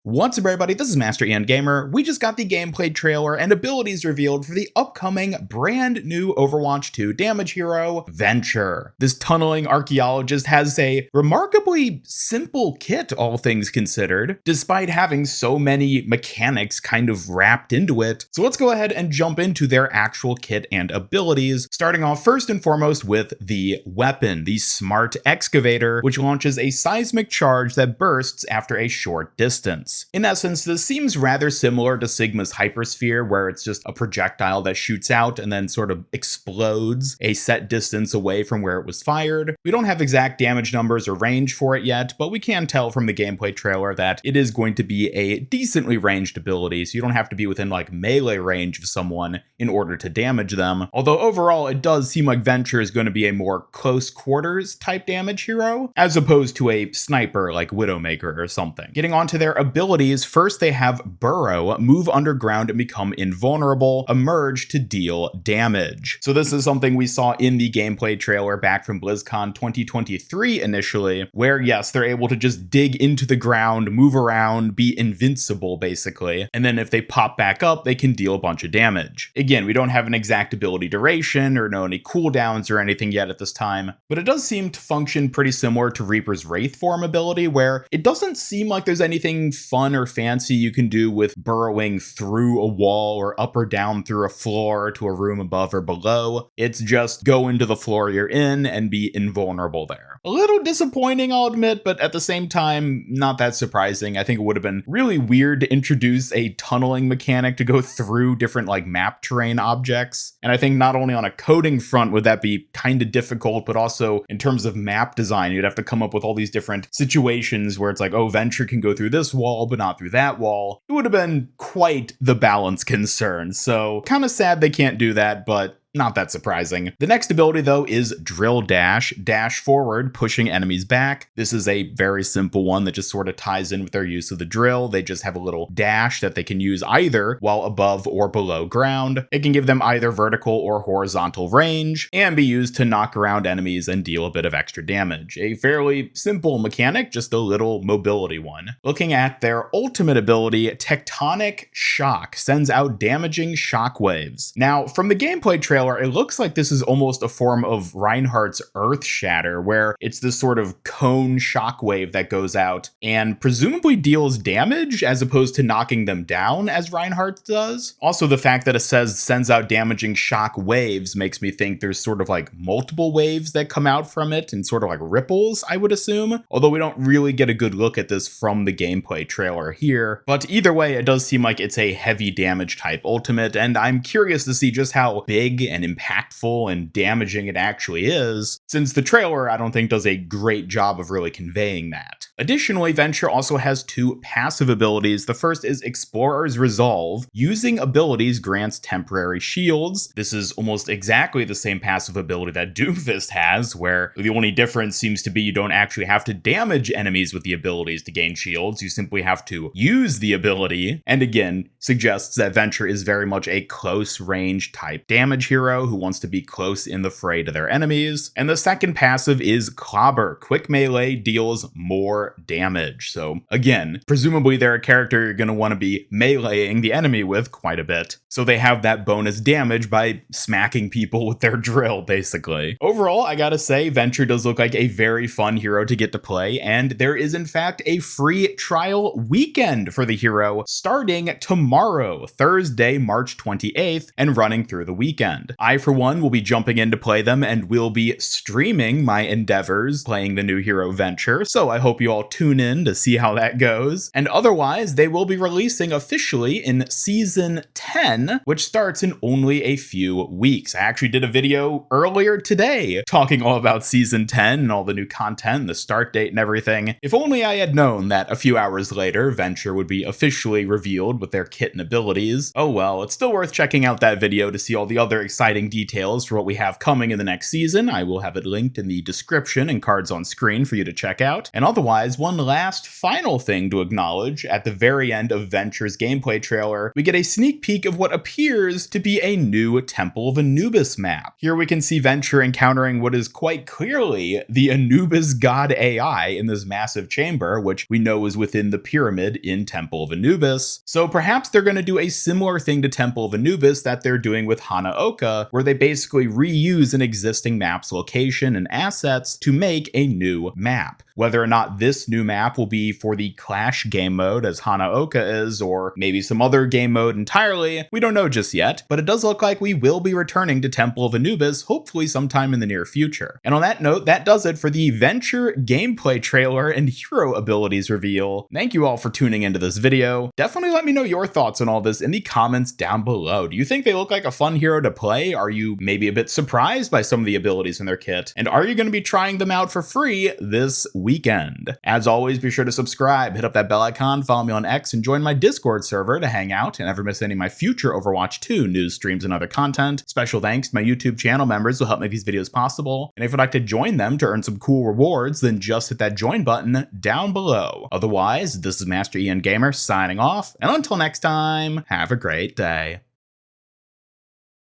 What's up everybody, this is Master Ian Gamer. We just got the gameplay trailer and abilities revealed for the upcoming brand new Overwatch 2 damage hero, Venture. This tunneling archaeologist has a remarkably simple kit, all things considered, despite having so many mechanics kind of wrapped into it. So let's go ahead and jump into their actual kit and abilities, starting off first and foremost with the weapon, the Smart Excavator, which launches a seismic charge that bursts after a short distance. In essence, this seems rather similar to Sigma's Hypersphere, where it's just a projectile that shoots out and then sort of explodes a set distance away from where it was fired. We don't have exact damage numbers or range for it yet, but we can tell from the gameplay trailer that it is going to be a decently ranged ability, so you don't have to be within like melee range of someone in order to damage them. Although overall, it does seem like Venture is going to be a more close quarters type damage hero, as opposed to a sniper like Widowmaker or something. Getting onto their abilities, first they have Burrow, move underground and become invulnerable, emerge to deal damage. So this is something we saw in the gameplay trailer back from BlizzCon 2023 initially, where yes, they're able to just dig into the ground, move around, be invincible basically, and then if they pop back up, they can deal a bunch of damage. Again, we don't have an exact ability duration or know any cooldowns or anything yet at this time, but it does seem to function pretty similar to Reaper's Wraith form ability, where it doesn't seem like there's anything fun or fancy you can do with burrowing through a wall or up or down through a floor to a room above or below. It's just go into the floor you're in and be invulnerable there. A little disappointing, I'll admit, but at the same time, not that surprising. I think it would have been really weird to introduce a tunneling mechanic to go through different like map terrain objects. And I think not only on a coding front would that be kind of difficult, but also in terms of map design, you'd have to come up with all these different situations where it's like, oh, Venture can go through this wall, but not through that wall. It would have been quite the balance concern. So kind of sad they can't do that, but not that surprising. The next ability though is Drill Dash, dash forward, pushing enemies back. This is a very simple one that just sort of ties in with their use of the drill. They just have a little dash that they can use either while above or below ground. It can give them either vertical or horizontal range and be used to knock around enemies and deal a bit of extra damage. A fairly simple mechanic, just a little mobility one. Looking at their ultimate ability, Tectonic Shock, sends out damaging shock waves. Now, from the gameplay trailer, it looks like this is almost a form of Reinhardt's Earth Shatter, where it's this sort of cone shockwave that goes out and presumably deals damage as opposed to knocking them down as Reinhardt does. Also, the fact that it says sends out damaging shock waves makes me think there's sort of like multiple waves that come out from it and sort of like ripples, I would assume. Although we don't really get a good look at this from the gameplay trailer here. But either way, it does seem like it's a heavy damage type ultimate, and I'm curious to see just how big and impactful and damaging it actually is, since the trailer I don't think does a great job of really conveying that. Additionally, Venture also has two passive abilities. The first is Explorer's Resolve. Using abilities grants temporary shields. This is almost exactly the same passive ability that Doomfist has, where the only difference seems to be you don't actually have to damage enemies with the abilities to gain shields, you simply have to use the ability, and again, suggests that Venture is very much a close range type damage hero who wants to be close in the fray to their enemies. And the second passive is Clobber. Quick melee deals more damage. So again, presumably they're a character you're going to want to be meleeing the enemy with quite a bit. So they have that bonus damage by smacking people with their drill, basically. Overall, I gotta say, Venture does look like a very fun hero to get to play, and there is in fact a free trial weekend for the hero starting tomorrow, Thursday, March 28th, and running through the weekend. I, for one, will be jumping in to play them and will be streaming my endeavors playing the new hero Venture, so I hope you all tune in to see how that goes. And otherwise, they will be releasing officially in Season 10, which starts in only a few weeks. I actually did a video earlier today talking all about Season 10 and all the new content, the start date and everything. If only I had known that a few hours later, Venture would be officially revealed with their kit and abilities. Oh well, it's still worth checking out that video to see all the other exciting exciting details for what we have coming in the next season. I will have it linked in the description and cards on screen for you to check out. And otherwise, one last final thing to acknowledge: at the very end of Venture's gameplay trailer, we get a sneak peek of what appears to be a new Temple of Anubis map. Here we can see Venture encountering what is quite clearly the Anubis god AI in this massive chamber, which we know is within the pyramid in Temple of Anubis. So perhaps they're going to do a similar thing to Temple of Anubis that they're doing with Hanaoka, where they basically reuse an existing map's location and assets to make a new map. Whether or not this new map will be for the Clash game mode as Hanaoka is, or maybe some other game mode entirely, we don't know just yet, but it does look like we will be returning to Temple of Anubis hopefully sometime in the near future. And on that note, that does it for the Venture gameplay trailer and hero abilities reveal. Thank you all for tuning into this video. Definitely let me know your thoughts on all this in the comments down below. Do you think they look like a fun hero to play? Are you maybe a bit surprised by some of the abilities in their kit? And are you going to be trying them out for free this weekend? As always, be sure to subscribe, hit up that bell icon, follow me on X, and join my Discord server to hang out and never miss any of my future Overwatch 2 news, streams, and other content. Special thanks to my YouTube channel members who help make these videos possible. And if you'd like to join them to earn some cool rewards, then just hit that join button down below. Otherwise, this is Master Ian Gamer signing off, and until next time, have a great day.